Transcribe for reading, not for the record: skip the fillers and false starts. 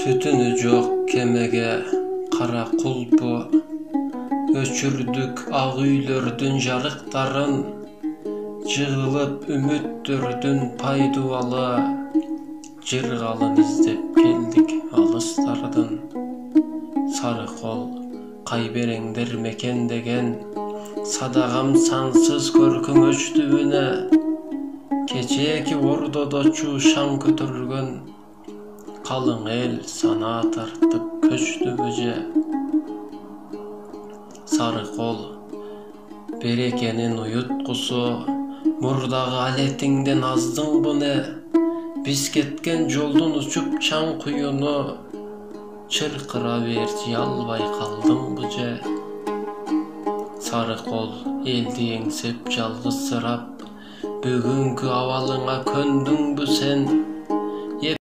Tütünü жоқ кемеге қара құлпы, өчүрдүк ак үйлөрдүн жарыктарын, жыгылып үмүттөрдүн пайдубалы, жыргалын издеп келдик алыстардан. Сары кол кайбереңдер мекендеген, садагам сансыз көркүң өчтүбүнө, кечээки ордодо чуушаң көтөрүлгөн, калың эл сана тартып көчтү бөже. Сары кол берекенин уюткусу, мурдагы алетиңден аздыңбы не? Биз кеткен жолдун учуп чаң куюну, чыркыра берчи албай калдыңбы же? Сары кол элди эңсеп жалгызсырап, бүгүнкү абалыңа көндүңбү сен?